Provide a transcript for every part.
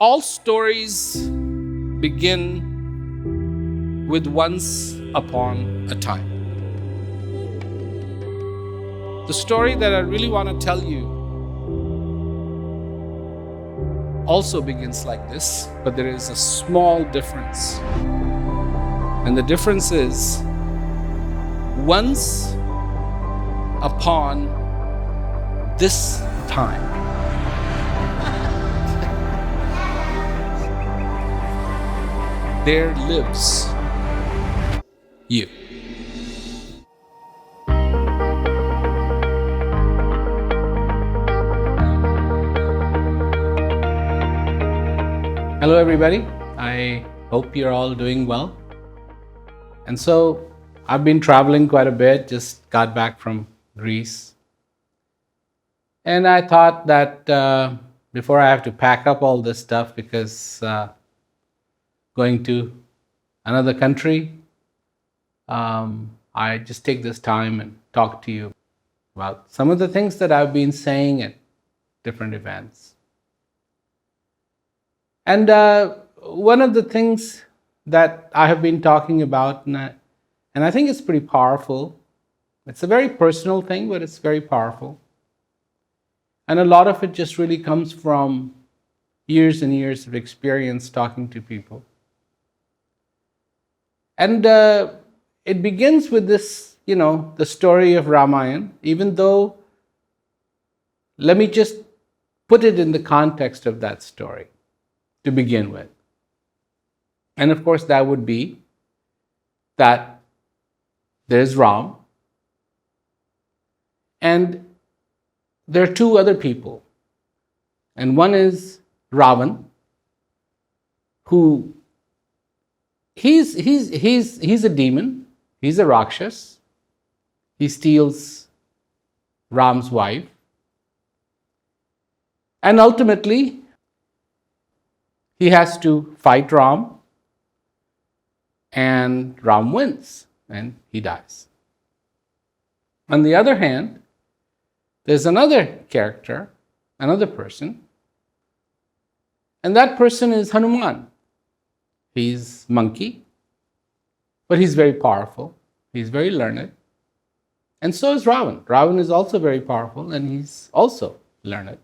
All stories begin with once upon a time. The story that I really want to tell you also begins like this, but there is a small difference. And the difference is once upon this time. There lives you. Hello, everybody. I hope you're all doing well. And so I've been traveling quite a bit, just got back from Greece. And I thought that before I have to pack up all this stuff, because going to another country, I just take this time and talk to you about some of the things that I've been saying at different events. And one of the things that I have been talking about, and I think it's pretty powerful. It's a very personal thing, but it's very powerful. And a lot of it just really comes from years and years of experience talking to people. And it begins with this, the story of Ramayana, even though, let me just put it in the context of that story to begin with. And of course, that would be that there's Ram, and there are two other people. And one is Ravan, who he's a demon, he's a Rakshas. He steals Ram's wife. And ultimately, he has to fight Ram, and Ram wins, and he dies. On the other hand, there's another character, another person, and that person is Hanuman. He's monkey, but he's very powerful. He's very learned. And so is Ravan. Ravan is also very powerful, and he's also learned.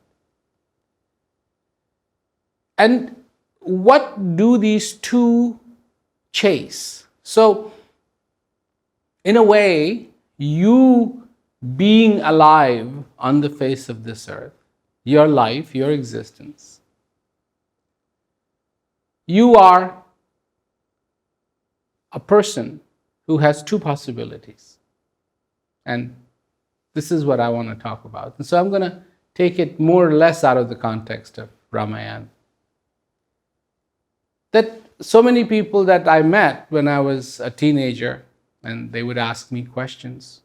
And what do these two chase? So, in a way, you being alive on the face of this earth, your life, your existence, you are a person who has two possibilities. And this is what I want to talk about. And so I'm going to take it more or less out of the context of Ramayana. That so many people that I met when I was a teenager, and they would ask me questions.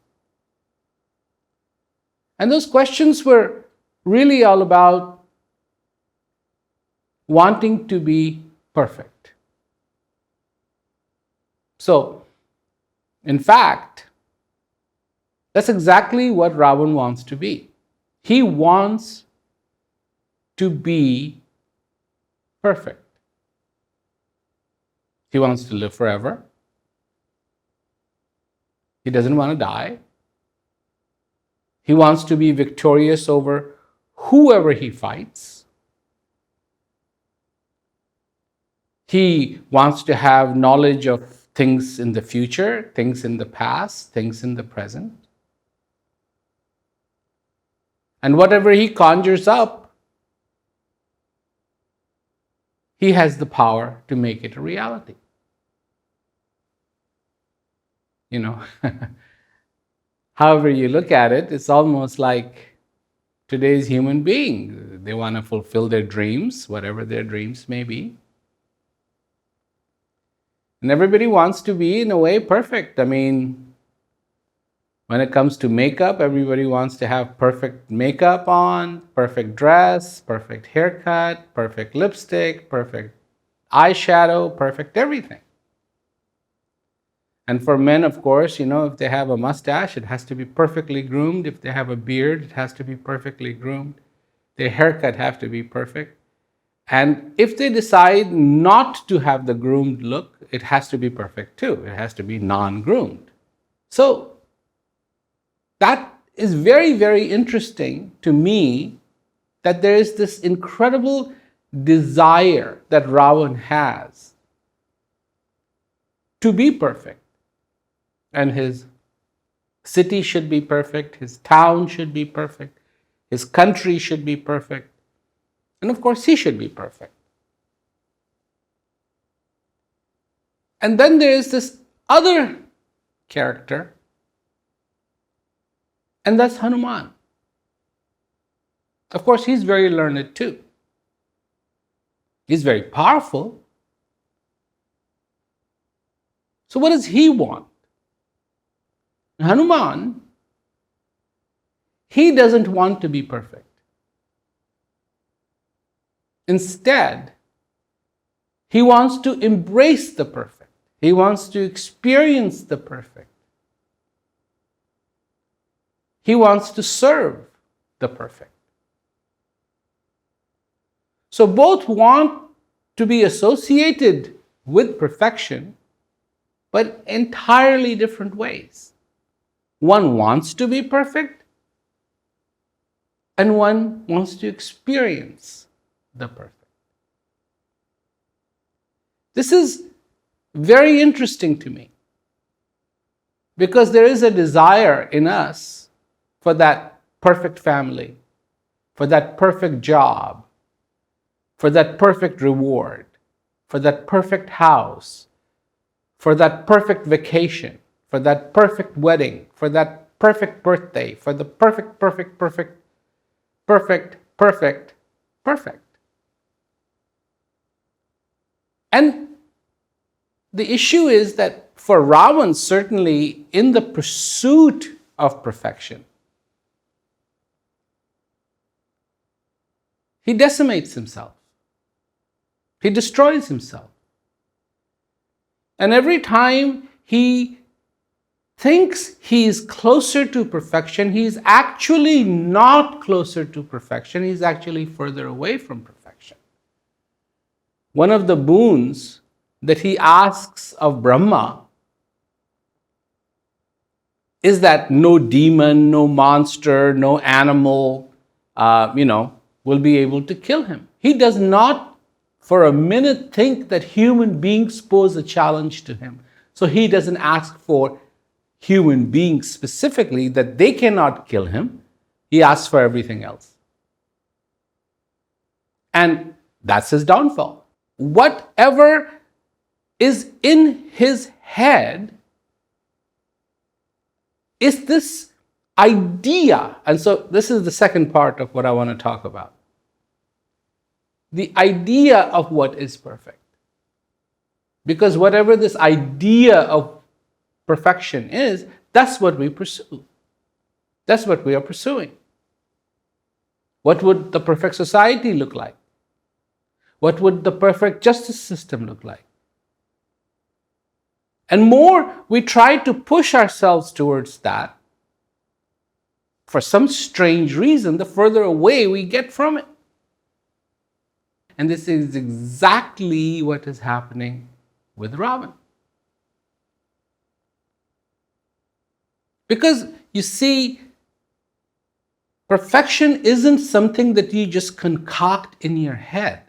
And those questions were really all about wanting to be perfect. So, in fact, that's exactly what Ravan wants to be. He wants to be perfect. He wants to live forever. He doesn't want to die. He wants to be victorious over whoever he fights. He wants to have knowledge of things in the future, things in the past, things in the present. And whatever he conjures up, he has the power to make it a reality. However you look at it, it's almost like today's human being. They want to fulfill their dreams, whatever their dreams may be. And everybody wants to be, in a way, perfect. I mean, when it comes to makeup, everybody wants to have perfect makeup on, perfect dress, perfect haircut, perfect lipstick, perfect eyeshadow, perfect everything. And for men, of course, if they have a mustache, it has to be perfectly groomed. If they have a beard, it has to be perfectly groomed. Their haircut have to be perfect. And if they decide not to have the groomed look, it has to be perfect too. It has to be non-groomed. So that is very, very interesting to me, that there is this incredible desire that Ravan has to be perfect. And his city should be perfect, his town should be perfect, his country should be perfect, and of course he should be perfect. And then there is this other character, and that's Hanuman. Of course, he's very learned too. He's very powerful. So what does he want? Hanuman, he doesn't want to be perfect. Instead, he wants to embrace the perfect. He wants to experience the perfect. He wants to serve the perfect. So both want to be associated with perfection, but entirely different ways. One wants to be perfect, and one wants to experience the perfect. This is very interesting to me, because there is a desire in us for that perfect family, for that perfect job, for that perfect reward, for that perfect house, for that perfect vacation, for that perfect wedding, for that perfect birthday, for the perfect. And the issue is that for Ravan, certainly in the pursuit of perfection, he decimates himself. He destroys himself. And every time he thinks he is closer to perfection, he is actually not closer to perfection, he is actually further away from perfection. One of the boons that he asks of Brahma is that no demon, no monster, no animal, will be able to kill him. He does not for a minute think that human beings pose a challenge to him. So he doesn't ask for human beings specifically, that they cannot kill him. He asks for everything else. And that's his downfall. Whatever is in his head is this idea. And so this is the second part of what I want to talk about. The idea of what is perfect. Because whatever this idea of perfection is, that's what we pursue. That's what we are pursuing. What would the perfect society look like? What would the perfect justice system look like? And more we try to push ourselves towards that, for some strange reason, the further away we get from it. And this is exactly what is happening with Ravan. Because you see, perfection isn't something that you just concoct in your head.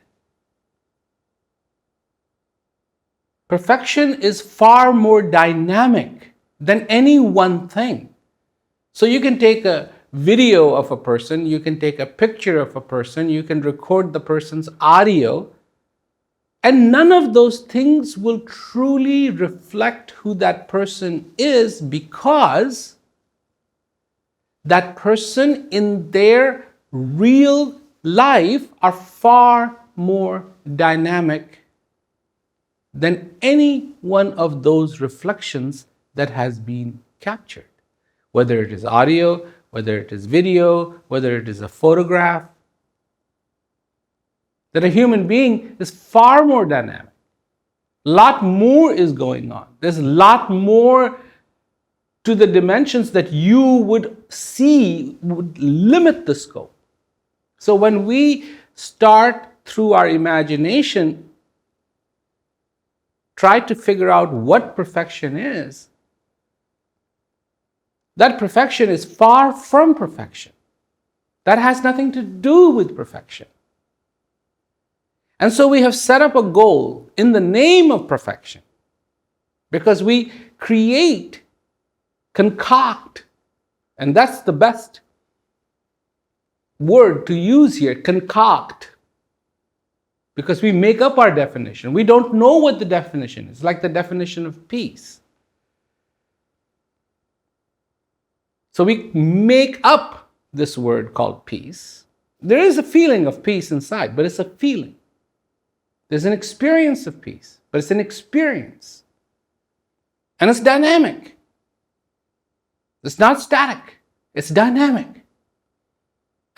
Perfection is far more dynamic than any one thing. So you can take a video of a person, you can take a picture of a person, you can record the person's audio, and none of those things will truly reflect who that person is, because that person in their real life are far more dynamic than any one of those reflections that has been captured. Whether it is audio, whether it is video, whether it is a photograph, that a human being is far more dynamic. A lot more is going on. There's a lot more to the dimensions that you would see would limit the scope. So when we start through our imagination, try to figure out what perfection is, that perfection is far from perfection. That has nothing to do with perfection. And so we have set up a goal in the name of perfection, because we create, concoct, and that's the best word to use here, concoct, because we make up our definition. We don't know what the definition is, like the definition of peace. So we make up this word called peace. There is a feeling of peace inside, but it's a feeling. There's an experience of peace, but it's an experience. And it's dynamic. It's not static, it's dynamic.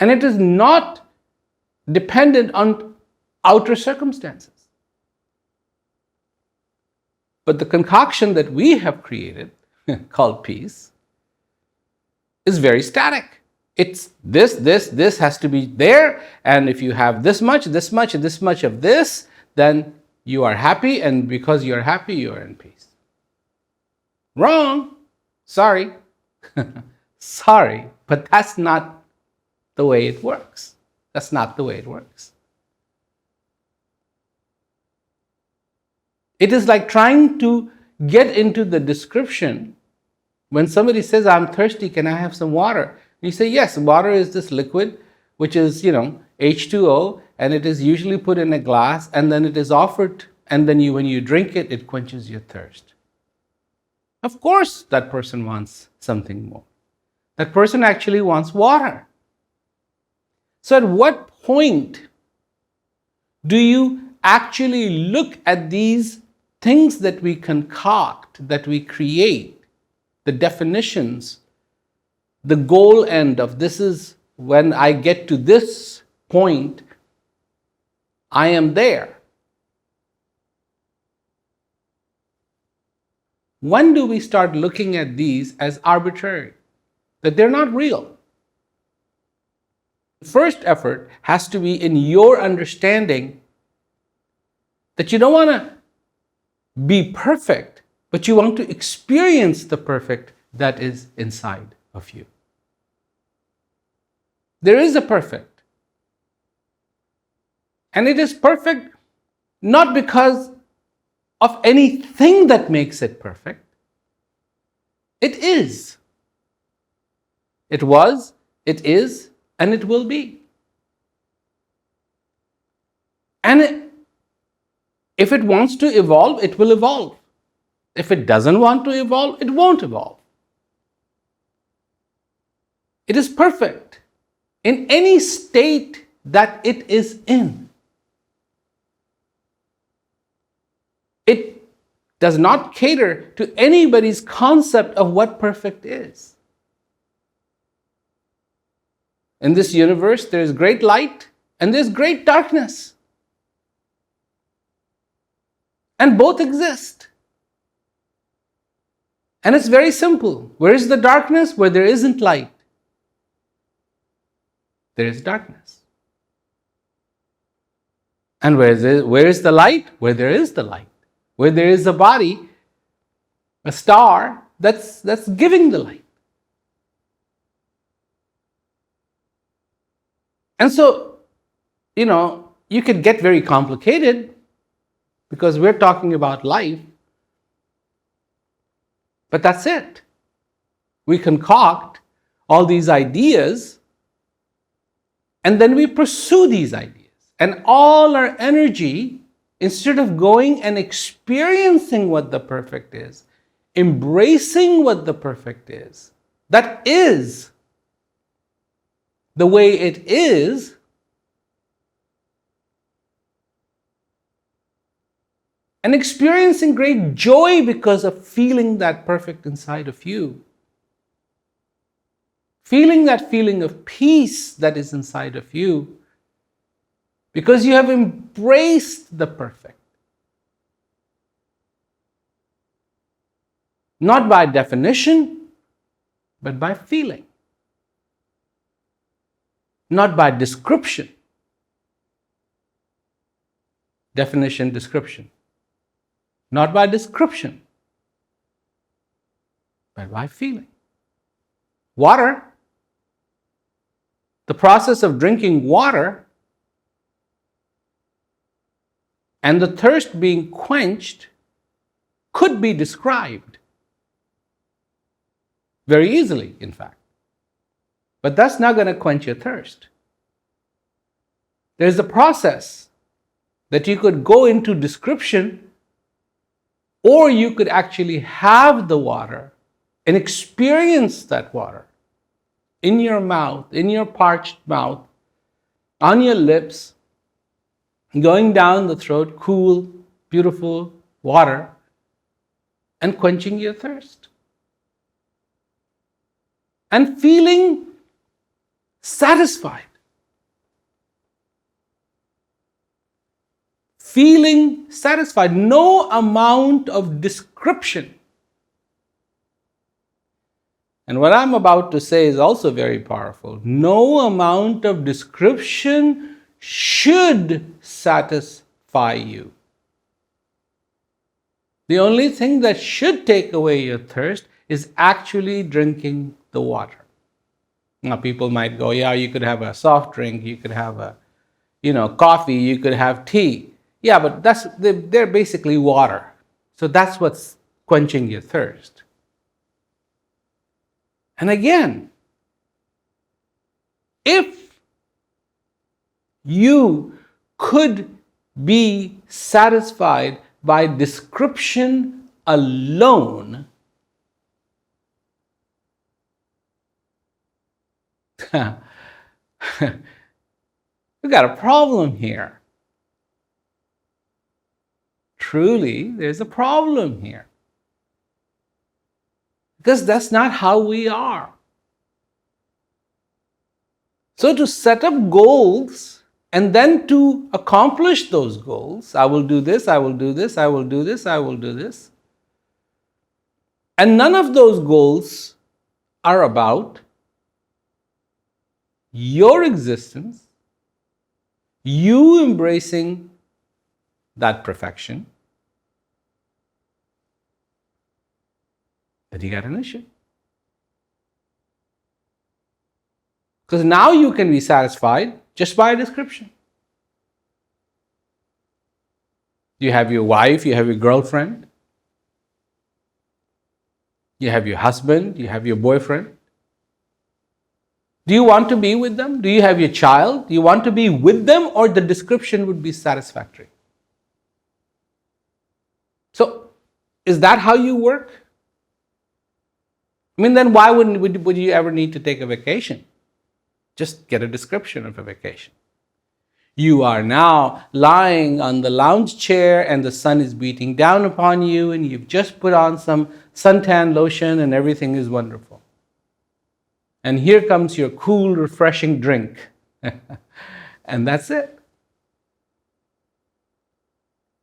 And it is not dependent on outer circumstances. But the concoction that we have created, called peace, is very static. It's this has to be there, and if you have this much, this much, and this much of this, then you are happy, and because you are happy, you are in peace. Wrong. Sorry. Sorry, but that's not the way it works. That's not the way it works. It is like trying to get into the description. When somebody says, I'm thirsty, can I have some water? You say, yes, water is this liquid, which is, H2O, and it is usually put in a glass, and then it is offered, and then when you drink it, it quenches your thirst. Of course, that person wants something more. That person actually wants water. So at what point do you actually look at these things that we concoct, that we create, the definitions, the goal end of this is when I get to this point, I am there. When do we start looking at these as arbitrary? That they're not real. The first effort has to be in your understanding that you don't want to be perfect, but you want to experience the perfect that is inside of you. There is a perfect. And it is perfect not because of anything that makes it perfect. It is. It was, it is, and it will be. And if it wants to evolve, it will evolve. If it doesn't want to evolve, it won't evolve. It is perfect in any state that it is in. It does not cater to anybody's concept of what perfect is. In this universe, there is great light and there's great darkness. And both exist. And it's very simple. Where is the darkness? Where there isn't light, there is darkness. And where is the light? Where there is the light. Where there is a body, a star, that's giving the light. And so, you could get very complicated because we're talking about life. But that's it. We concoct all these ideas and then we pursue these ideas. And all our energy, instead of going and experiencing what the perfect is, embracing what the perfect is, that is the way it is, and experiencing great joy because of feeling that perfect inside of you. Feeling that feeling of peace that is inside of you because you have embraced the perfect. Not by definition, but by feeling. Not by description, definition, description. Not by description, but by feeling. Water, the process of drinking water and the thirst being quenched could be described very easily, in fact. But that's not going to quench your thirst. There's a process that you could go into description, or you could actually have the water and experience that water in your mouth, in your parched mouth, on your lips, going down the throat, cool, beautiful water, and quenching your thirst. And feeling satisfied. Feeling satisfied. No amount of description. And what I'm about to say is also very powerful. No amount of description should satisfy you. The only thing that should take away your thirst is actually drinking the water. Now, people might go, yeah, you could have a soft drink, you could have a, coffee, you could have tea. Yeah, but they're basically water. So that's what's quenching your thirst. And again, if you could be satisfied by description alone, we've got a problem here. Truly, there's a problem here. Because that's not how we are. So to set up goals and then to accomplish those goals, I will do this, I will do this, I will do this, I will do this. And none of those goals are about your existence, you embracing that perfection, then you got an issue. Because now you can be satisfied just by a description. You have your wife, you have your girlfriend, you have your husband, you have your boyfriend. Do you want to be with them? Do you have your child? Do you want to be with them, or the description would be satisfactory? So, is that how you work? I mean, then why would you ever need to take a vacation? Just get a description of a vacation. You are now lying on the lounge chair and the sun is beating down upon you, and you've just put on some suntan lotion and everything is wonderful. And here comes your cool, refreshing drink. And that's it.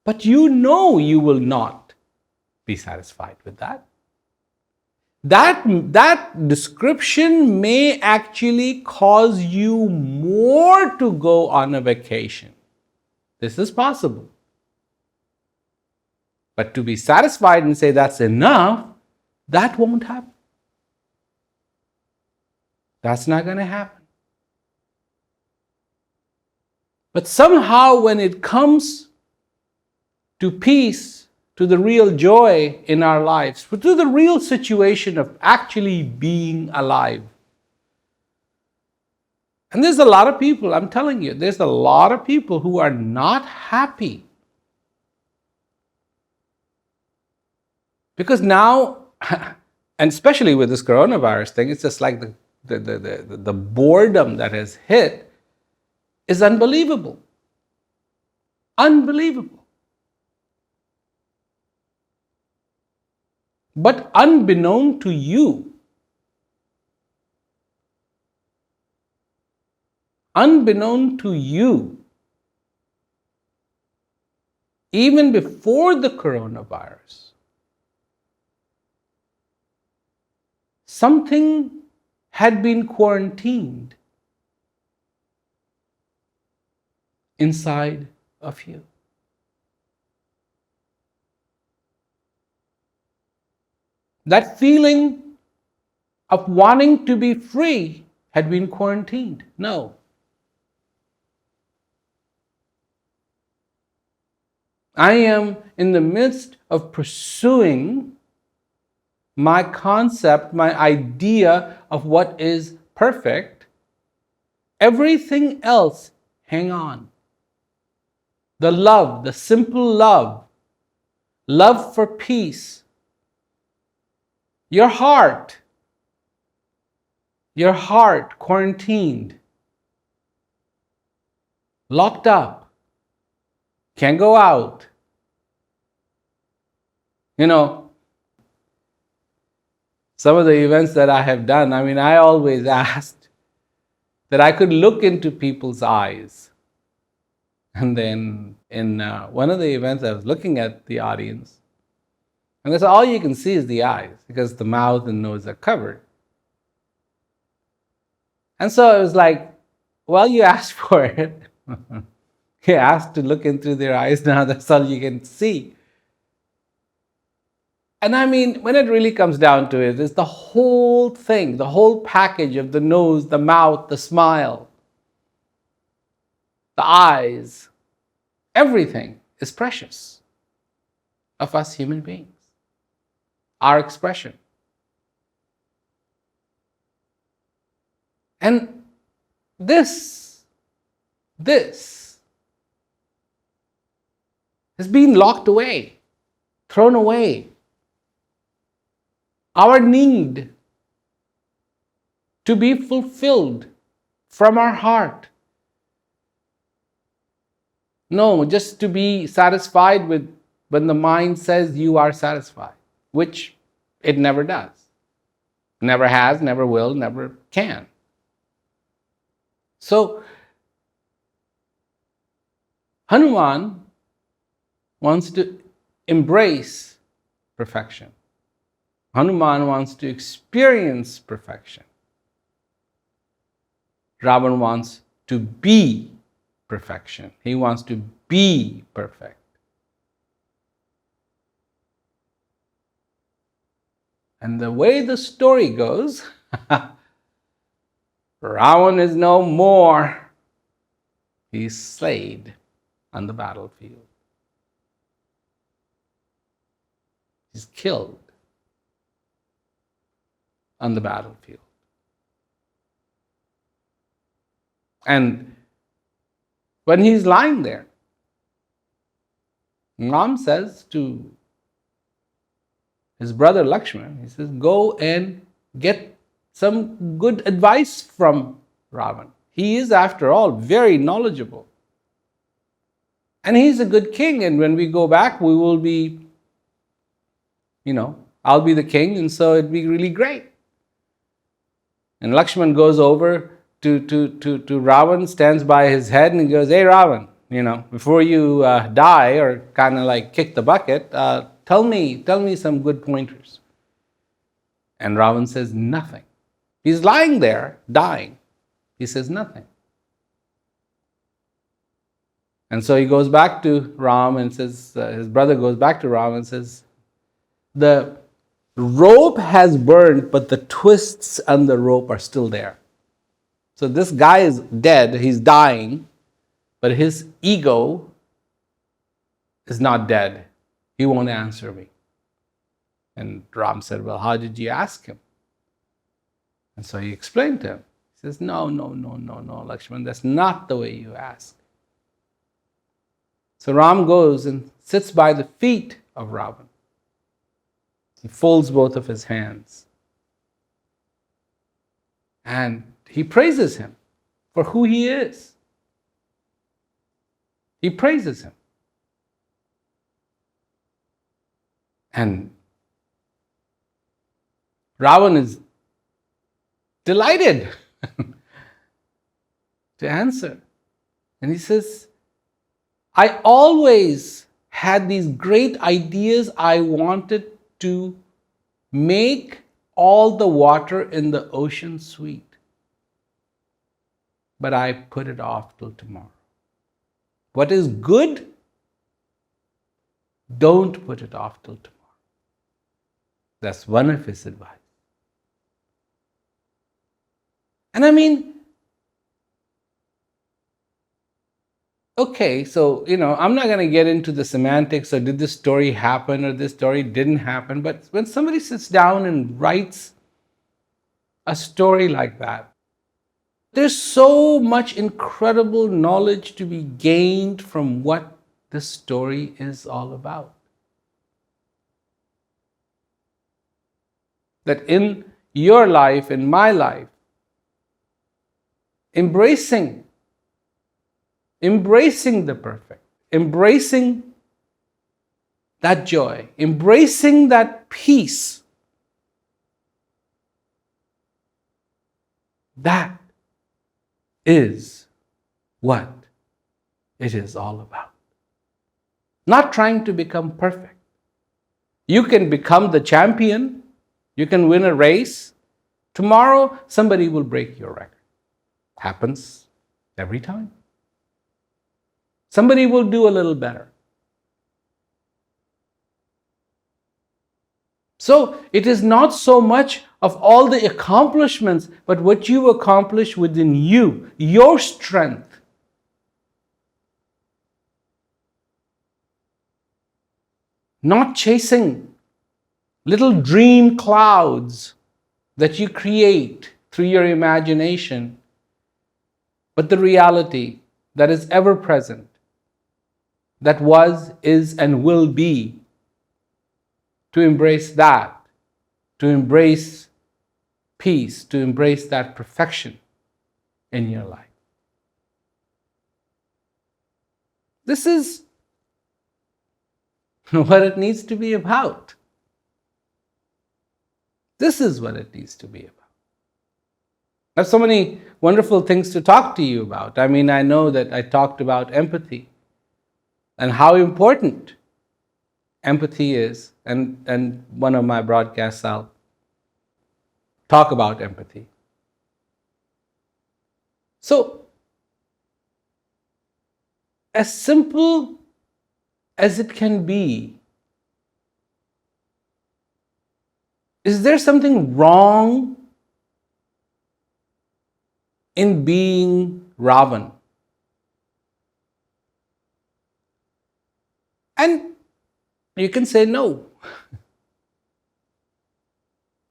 But you know you will not be satisfied with that. That description may actually cause you more to go on a vacation. This is possible. But to be satisfied and say that's enough, that won't happen. That's not going to happen. But somehow when it comes to peace, to the real joy in our lives, to the real situation of actually being alive. And there's a lot of people, I'm telling you, there's a lot of people who are not happy. Because now, and especially with this coronavirus thing, it's just like the boredom that has hit is unbelievable. Unbelievable. But unbeknown to you, even before the coronavirus, something had been quarantined inside of you. That feeling of wanting to be free had been quarantined. No. I am in the midst of pursuing my concept, my idea of what is perfect. Everything else, hang on. The love, the simple love, love for peace, your heart quarantined, locked up, can't go out. You know, some of the events that I have done, I always asked that I could look into people's eyes. And then in one of the events, I was looking at the audience, and that's all you can see is the eyes, because the mouth and nose are covered. And so it was like, well, you asked for it. You asked to look into their eyes, now that's all you can see. And when it really comes down to it, it's the whole thing, the whole package of the nose, the mouth, the smile, the eyes, everything is precious of us human beings. Our expression. And this has been locked away, thrown away. Our need to be fulfilled from our heart. No, just to be satisfied with when the mind says you are satisfied, which it never does. Never has, never will, never can. So, Hanuman wants to embrace perfection. Hanuman wants to experience perfection. Ravan wants to be perfection. He wants to be perfect. And the way the story goes, Ravan is no more. He's slain on the battlefield. He's killed on the battlefield. And when he's lying there, Ram says to his brother Lakshman, he says, go and get some good advice from Ravan. He is, after all, very knowledgeable. And he's a good king, and when we go back, we will be, I'll be the king, and so it'd be really great. And Lakshman goes over to Ravan, stands by his head, and he goes, hey Ravan, before you die or kind of like kick the bucket, tell me some good pointers. And Ravan says nothing. He's lying there, dying. He says nothing. And so he goes back to Ram and says, his brother goes back to Ram and says, the rope has burned, but the twists on the rope are still there. So this guy is dead, he's dying, but his ego is not dead. He won't answer me. And Ram said, well, how did you ask him? And so he explained to him. He says, no, Lakshman, that's not the way you ask. So Ram goes and sits by the feet of Ravan. He folds both of his hands. And he praises him for who he is. He praises him. And Ravan is delighted to answer. And he says, I always had these great ideas. I wanted to make all the water in the ocean sweet. But I put it off till tomorrow. What is good, don't put it off till tomorrow. That's one of his advice. And I mean, okay, so, I'm not going to get into the semantics or did this story happen or this story didn't happen, but when somebody sits down and writes a story like that, there's so much incredible knowledge to be gained from what this story is all about. That in your life, in my life, embracing the perfect, embracing that joy, embracing that peace, that is what it is all about. Not trying to become perfect. You can become the champion, you can win a race. Tomorrow, somebody will break your record. Happens every time. Somebody will do a little better. So it is not so much of all the accomplishments, but what you accomplish within you, your strength. Not chasing little dream clouds that you create through your imagination, but the reality that is ever present, that was, is, and will be. To embrace that, to embrace peace, to embrace that perfection in your life. This is what it needs to be about. This is what it needs to be about. I have so many wonderful things to talk to you about. I mean, I know that I talked about empathy and how important empathy is, and one of my broadcasts I'll talk about empathy. So, as simple as it can be, is there something wrong in being Ravan? And you can say no.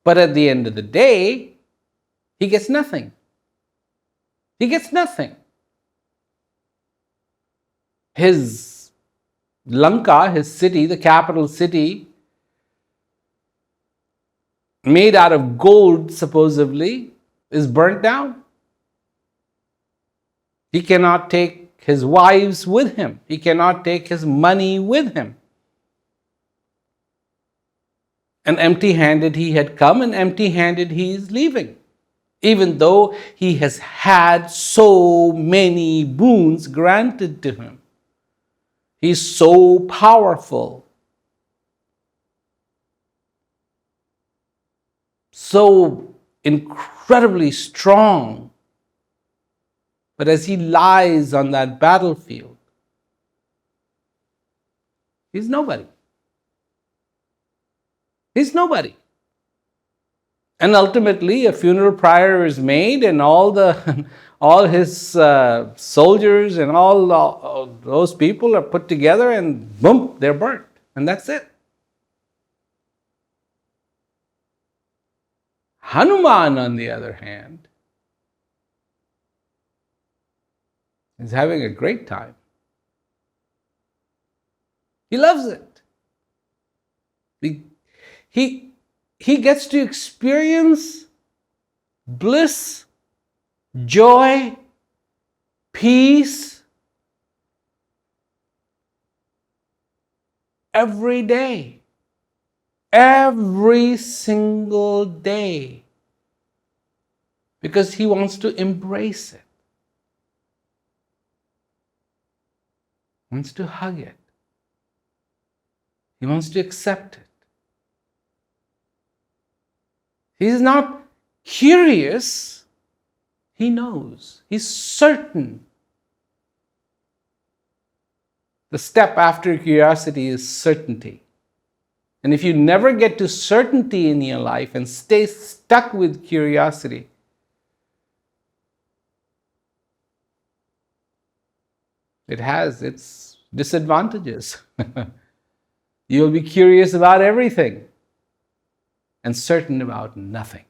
But at the end of the day, he gets nothing. He gets nothing. His Lanka, his city, the capital city, made out of gold supposedly, is burnt down. He cannot take his wives with him. He cannot take his money with him. And empty-handed he had come, and empty-handed he is leaving. Even though he has had so many boons granted to him. He's so powerful. So incredibly strong. But as he lies on that battlefield, he's nobody. He's nobody. And ultimately, a funeral pyre is made, and all his soldiers and all those people are put together, and boom, they're burnt, and that's it. Hanuman, on the other hand, is having a great time. He loves it. He gets to experience bliss, joy, peace every day. Every single day. Because he wants to embrace it. He wants to hug it. He wants to accept it. He's not curious. He knows. He's certain. The step after curiosity is certainty. And if you never get to certainty in your life and stay stuck with curiosity, it has its disadvantages. You'll be curious about everything and certain about nothing.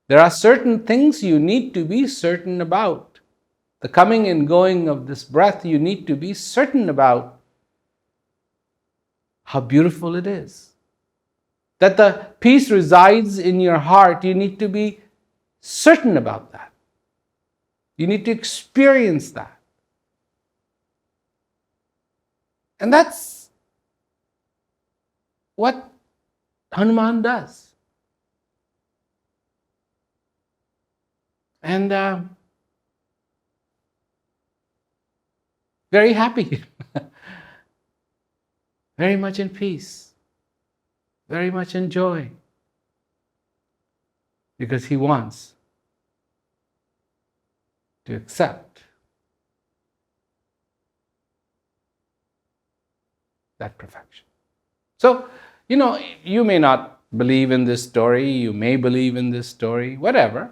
There are certain things you need to be certain about. The coming and going of this breath, you need to be certain about how beautiful it is. That the peace resides in your heart, you need to be certain about that. You need to experience that. And that's what Hanuman does. And very happy, very much in peace, very much in joy, because he wants to accept that perfection. So, you may not believe in this story, you may believe in this story, whatever,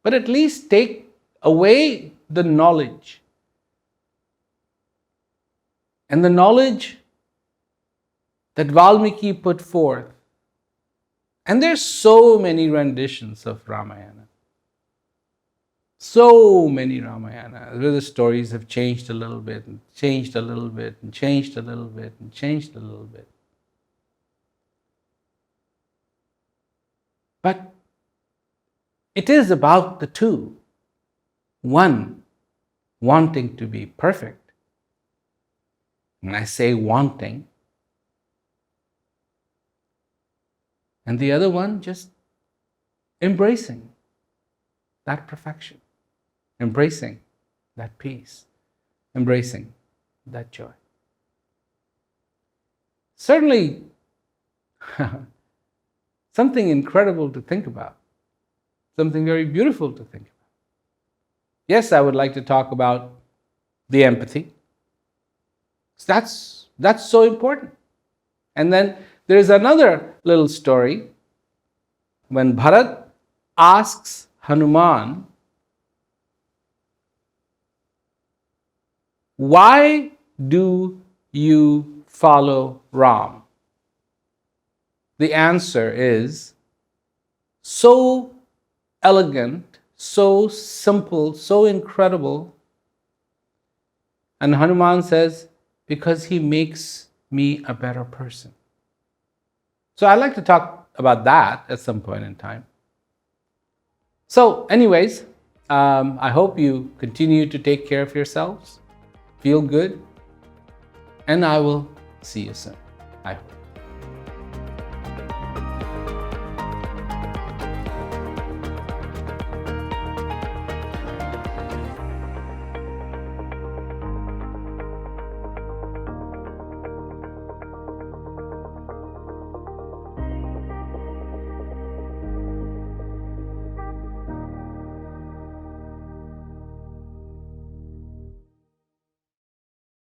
but at least take away the knowledge. And the knowledge that Valmiki put forth. And there's so many renditions of Ramayana. So many Ramayana, where the stories have changed a little bit, and changed a little bit, and changed a little bit, and changed a little bit. But it is about the two. One wanting to be perfect. And I say wanting. And the other one just embracing that perfection, embracing that peace, embracing that joy. Certainly, something incredible to think about, something very beautiful to think about. Yes, I would like to talk about the empathy. That's so important. And then there is another little story when Bharat asks Hanuman, why do you follow Ram? The answer is so elegant, so simple, so incredible. And Hanuman says, because he makes me a better person. So I'd like to talk about that at some point in time. So anyways, I hope you continue to take care of yourselves, feel good, and I will see you soon, I hope.